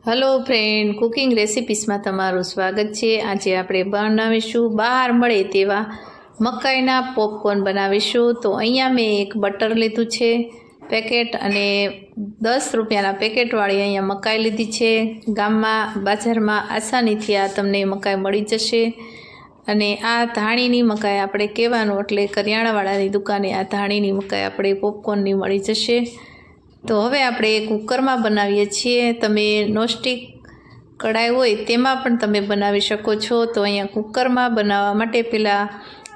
Hello friend, cooking recipes में तमारुं स्वागत है। आज આપણે બનાવીશું બહાર મળે તેવા મકાઈના પોપકોર્ન બનાવીશું। તો અહીંયા મેં એક બટર લીધું છે પેકેટ અને 10 રૂપિયાના પેકેટવાળી અહીંયા મકાઈ લીધી છે। ગામમાં બજારમાં આસાનીથી આ તમને મકાઈ મળી જશે। અને આ ધાણીની મકાઈ આપણે કહેવાનું એટલે કરિયાણાવાળાની દુકાને આ ધાણીની મકાઈ આપણે પોપકોર્નની મળી જશે। तो हवे आपणे कुकर में बनावीए छीए। तमे नॉनस्टिक कढ़ाई होय तेमां पण तमे बनावी शको छो। तो अहींया कुकर में बनाववा माटे पहेला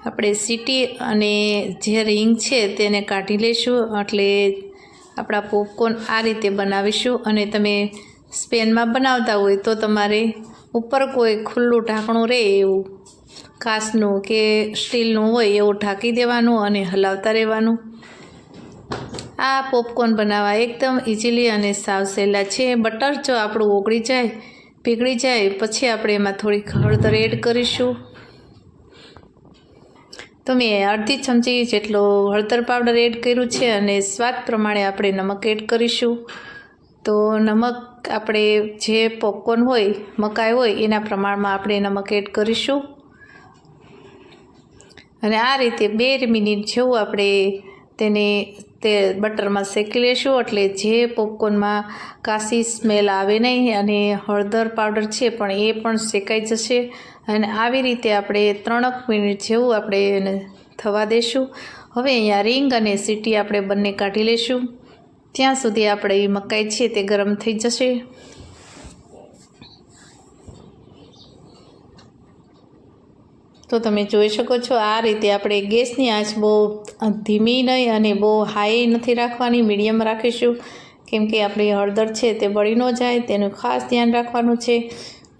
आपणे सीटी अने जे रिंग छे तेने काढी लेशुं एटले आपणा पॉपकॉर्न आ रीते बनावीशुं। अने तमे स्पेन में बनावता होय तो तमारे उपर कोई खुल्लुं ढांकणुं रहे एवुं काचनुं के स्टीलनुं होय एवुं ढांकी देवानुं अने हलावता रहेवानुं। आ पॉपकॉर्न बनावा एकदम इजीली अने साव सहेला छे। बटर जो आपणुं ओगળી जाए पीगળી जाए पछी आपणे एमां थोड़ी हळदर एड करीशुं। तो मैं अर्धी चमची जेटलो हळदर पाउडर एड कर्युं छे अने स्वाद प्रमाणे आपणे नमक एड करीशुं। तो नमक आपणे जे पॉपकॉर्न होय मकाई होय एना प्रमाणमां आपणे नमक एड करीशुं अने आ रीते 2 मिनिट जेवुं आपणे तेने ते बटर में शेकी लेशुं एटले जे पॉपकॉर्न में कासी स्मेल आवे नहीं अने हळदर पाउडर छे पण ए पण शेकाई जशे। अने आवी रीते आपणे 3 मिनिट जेवुं आपणे एने थवा देशुं। हवे अहींया रिंग अने सीटी आपणे बंने काढी लेशुं त्यां सुधी आपणी मकाई छे ते गरम थई जशे। तो तमे जोई शको छो आ रीते आपणे गैसनी आंच बहु धीमी नहीं अने बहु हाई नथी राखवानी, मीडियम राखीशुं केम के आपणी हळदर छे ते बળી न जाए तेनुं खास ध्यान राखवानुं छे,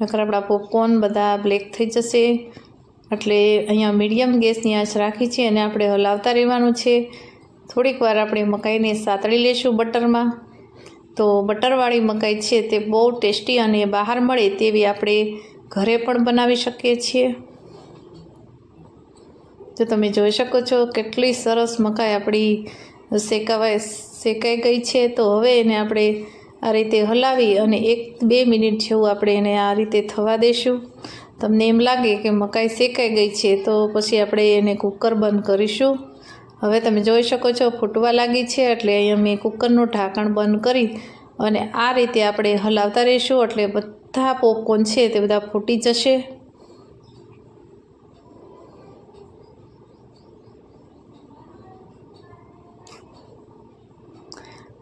नकर आपणा पॉपकॉर्न बधा ब्लेक थई जशे। एटले अहींया मीडियम गैसनी आंच राखी छे अने आपणे हलावता रहेवानुं छे। थोड़ीक वार आपणे मकाईने सातળી लेशुं बटरमां। तो बटरवाળી मकाई छे ते बहु टेस्टी अने बहार मळे तेवी आपणे घरे पण बनावी शकीए छीए। तो तमे जोई शको छो केटली सरस मकाई आपणी शेकाई गई है। तो हवे एने आपणे आ रीते हलावी अने 1-2 मिनिट जेवुं आपणे एने आ रीते थवा देशुं। तमने एम लागे कि मकाई शेकाई गई है तो पछी आपणे एने कुकर बंद करीशुं। हवे तमे जोई शको छो फूटवा लागी है एटले अहींया मैं कुकरनुं ढांकण बंद करी अने आ रीते आपणे हलावता रहीशुं एटले बधा पॉपकॉर्न छे ते बधा फूटी जशे।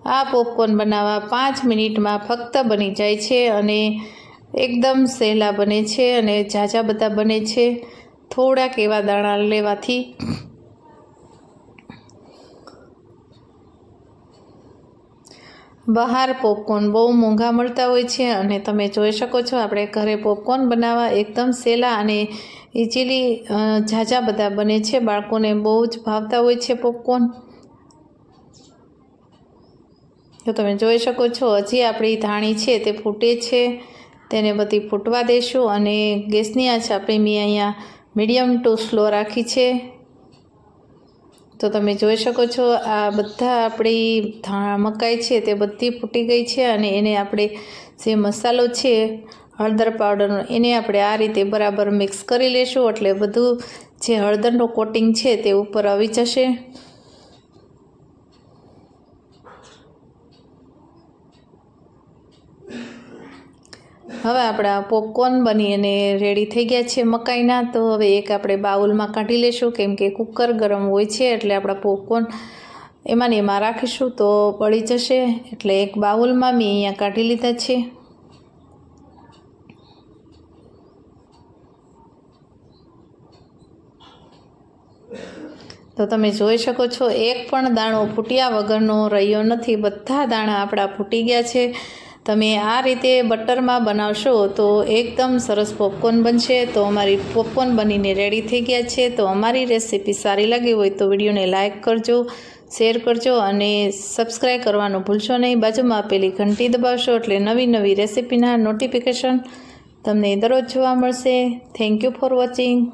आ पॉपकॉर्न बनावा 5 मिनिट में फक्त बनी जाए छे अने एकदम सहेला बने छे अने झाझा बधा बने छे। थोड़ाक एवा दाणा लेवाथी बहार पॉपकॉर्न बहु मोंघा मळता होय छे अने तमे जोई शको छो आपणे घरे पॉपकॉर्न बनावा एकदम सहेला अने इजीली झाझा बधा बने छे। बाळकोने बहु ज भावता होय छे पॉपकॉर्न। तो तमे जोई शको छो हजी आपणी धाणी छे ते फूटे छे, तेने बधी फूटवा देशुं अने गैसनी आंच आपणे मैं अहींया मीडियम टू स्लो राखी छे। तो तमे जोई शको छो आ बधा आपणी मकाई छे ते बधी फूटी गई छे अने एने आपणे जे मसालो छे हळदर पाउडरनो एने आपणे आ रीते बराबर मिक्स करी लेशुं एटले बधुं जे हळदरनो कोटिंग छे ते उपर આવી जशे। हवे आपणा पॉपकॉर्न बनी अने रेडी थई गया छे मकाईना। तो हवे एक आपणे बाउल में काढी लेशुं केम के कुकर गरम होय छे एटले आपणा पॉपकॉर्न एमां ने एमां राखीशुं तो बળી जशे। एटले एक बाउल में मैं अहींया काढी लीधा छे। तो तमे जोई शको छो एक पण दाणो फूट्या वगरनो रह्यो नथी, बधा दाणा आपणा फूटी गया छे। तमे आ रीते बटर में बनावशो तो एकदम सरस पॉपकॉर्न बनशे। तो अमारी पॉपकॉर्न बनीने रेडी थई गया छे। तो अमारी रेसिपी सारी लगी होय तो विडियो ने लाइक करजो, शेर करजो अने सब्सक्राइब करवानुं भूलशो नहीं। बाजुमां आपेली घंटी दबावशो एटले नवी नवी रेसिपीना नोटिफिकेशन तमने दररोज जोवा मळशे। Thank you for watching.